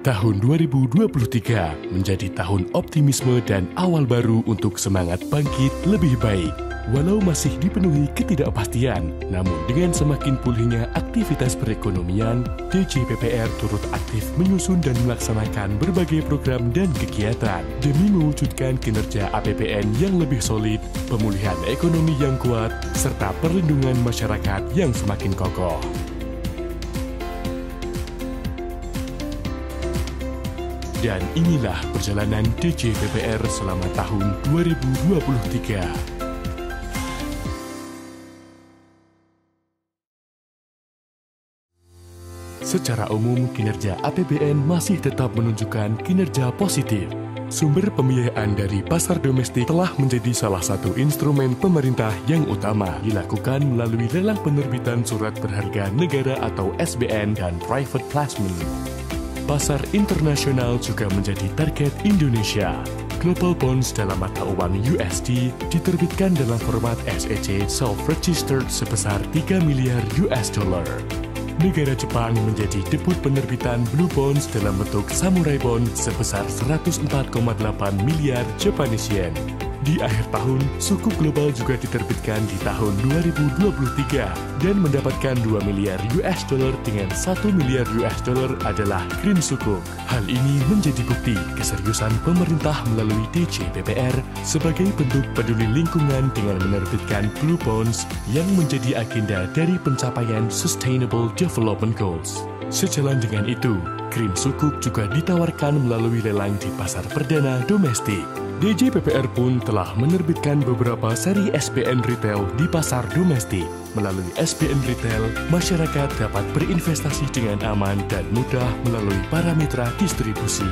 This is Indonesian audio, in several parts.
Tahun 2023 menjadi tahun optimisme dan awal baru untuk semangat bangkit lebih baik. Walau masih dipenuhi ketidakpastian, namun dengan semakin pulihnya aktivitas perekonomian, DJPPR turut aktif menyusun dan melaksanakan berbagai program dan kegiatan demi mewujudkan kinerja APBN yang lebih solid, pemulihan ekonomi yang kuat, serta perlindungan masyarakat yang semakin kokoh. Dan inilah perjalanan DJPPR selama tahun 2023. Secara umum, kinerja APBN masih tetap menunjukkan kinerja positif. Sumber pembiayaan dari pasar domestik telah menjadi salah satu instrumen pemerintah yang utama dilakukan melalui lelang penerbitan surat berharga negara atau SBN dan private placement. Pasar internasional juga menjadi target Indonesia. Global bonds dalam mata uang USD diterbitkan dalam format SEC self-registered sebesar 3 miliar US dollar. Negara Jepang menjadi debut penerbitan blue bonds dalam bentuk samurai bond sebesar 104,8 miliar Japanese yen. Di akhir tahun, sukuk global juga diterbitkan di tahun 2023 dan mendapatkan 2 miliar US dollar dengan 1 miliar US dollar adalah green sukuk. Hal ini menjadi bukti keseriusan pemerintah melalui DJPPR sebagai bentuk peduli lingkungan dengan menerbitkan blue bonds yang menjadi agenda dari pencapaian Sustainable Development Goals. Sejalan dengan itu, green sukuk juga ditawarkan melalui lelang di pasar perdana domestik. DJPPR pun telah menerbitkan beberapa seri SBN retail di pasar domestik. Melalui SBN retail, masyarakat dapat berinvestasi dengan aman dan mudah melalui para mitra distribusi.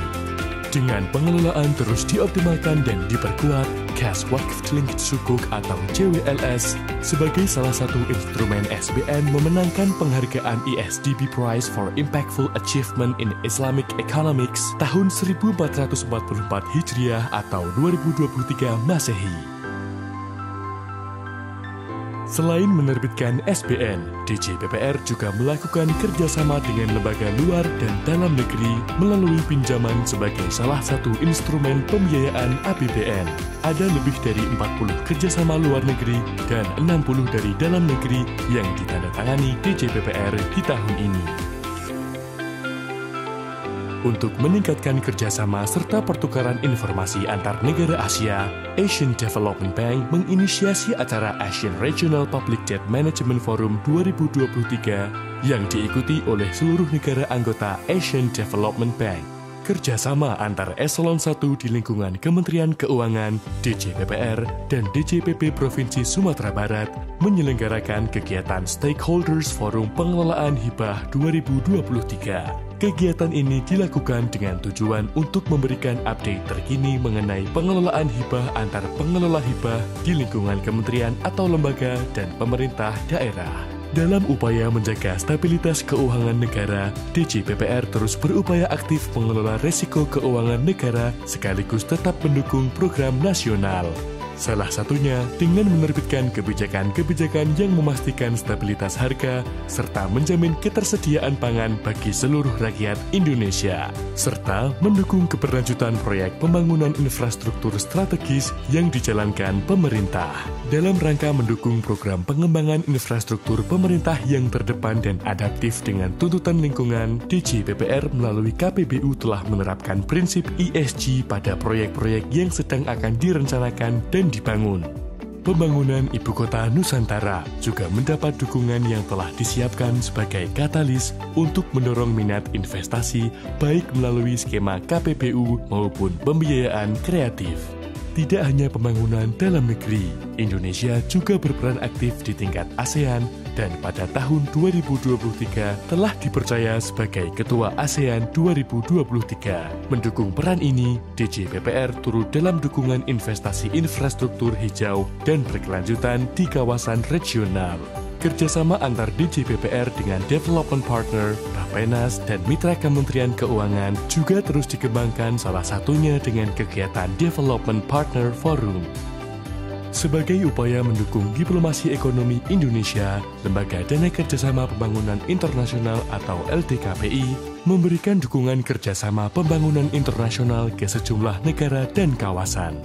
Dengan pengelolaan terus dioptimalkan dan diperkuat, Cash Wakf Linked Sukuk atau CWLS sebagai salah satu instrumen SBN memenangkan penghargaan ESDB Prize for Impactful Achievement in Islamic Economics tahun 1444 Hijriah atau 2023 Masehi. Selain menerbitkan SBN, DJPPR juga melakukan kerjasama dengan lembaga luar dan dalam negeri melalui pinjaman sebagai salah satu instrumen pembiayaan APBN. Ada lebih dari 40 kerjasama luar negeri dan 60 dari dalam negeri yang ditandatangani DJPPR di tahun ini. Untuk meningkatkan kerjasama serta pertukaran informasi antar negara Asia, Asian Development Bank menginisiasi acara Asian Regional Public Debt Management Forum 2023 yang diikuti oleh seluruh negara anggota Asian Development Bank. Kerjasama antar Eselon 1 di lingkungan Kementerian Keuangan, DJPPR, dan DJPP Provinsi Sumatera Barat menyelenggarakan kegiatan Stakeholders Forum Pengelolaan Hibah 2023. Kegiatan ini dilakukan dengan tujuan untuk memberikan update terkini mengenai pengelolaan hibah antar pengelola hibah di lingkungan kementerian atau lembaga dan pemerintah daerah. Dalam upaya menjaga stabilitas keuangan negara, DJPPR terus berupaya aktif mengelola risiko keuangan negara sekaligus tetap mendukung program nasional. Salah satunya dengan menerbitkan kebijakan-kebijakan yang memastikan stabilitas harga serta menjamin ketersediaan pangan bagi seluruh rakyat Indonesia, serta mendukung keberlanjutan proyek pembangunan infrastruktur strategis yang dijalankan pemerintah. Dalam rangka mendukung program pengembangan infrastruktur pemerintah yang terdepan dan adaptif dengan tuntutan lingkungan, DJPPR melalui KPBU telah menerapkan prinsip ESG pada proyek-proyek yang sedang akan direncanakan dan dibangun. Pembangunan Ibu Kota Nusantara juga mendapat dukungan yang telah disiapkan sebagai katalis untuk mendorong minat investasi baik melalui skema KPBU maupun pembiayaan kreatif. Tidak hanya pembangunan dalam negeri, Indonesia juga berperan aktif di tingkat ASEAN dan pada tahun 2023 telah dipercaya sebagai Ketua ASEAN 2023. Mendukung peran ini, DJPPR turut dalam dukungan investasi infrastruktur hijau dan berkelanjutan di kawasan regional. Kerjasama antar DJPPR dengan Development Partner, Bappenas, dan Mitra Kementerian Keuangan juga terus dikembangkan, salah satunya dengan kegiatan Development Partner Forum. Sebagai upaya mendukung diplomasi ekonomi Indonesia, Lembaga Dana Kerjasama Pembangunan Internasional atau LDKPI memberikan dukungan kerjasama pembangunan internasional ke sejumlah negara dan kawasan.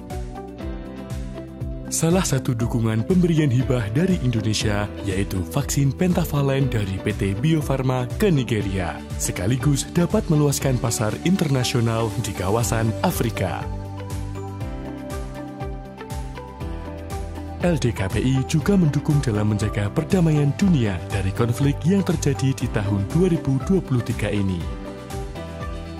Salah satu dukungan pemberian hibah dari Indonesia yaitu vaksin pentavalen dari PT Bio Farma ke Nigeria, sekaligus dapat meluaskan pasar internasional di kawasan Afrika. LDKPI juga mendukung dalam menjaga perdamaian dunia dari konflik yang terjadi di tahun 2023 ini.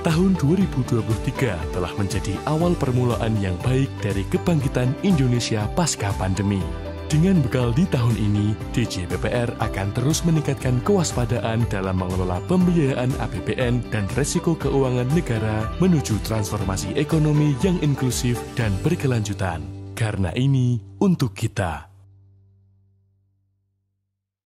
Tahun 2023 telah menjadi awal permulaan yang baik dari kebangkitan Indonesia pasca pandemi. Dengan bekal di tahun ini, DG PPR akan terus meningkatkan kewaspadaan dalam mengelola pembiayaan APBN dan resiko keuangan negara menuju transformasi ekonomi yang inklusif dan berkelanjutan. Karena ini untuk kita.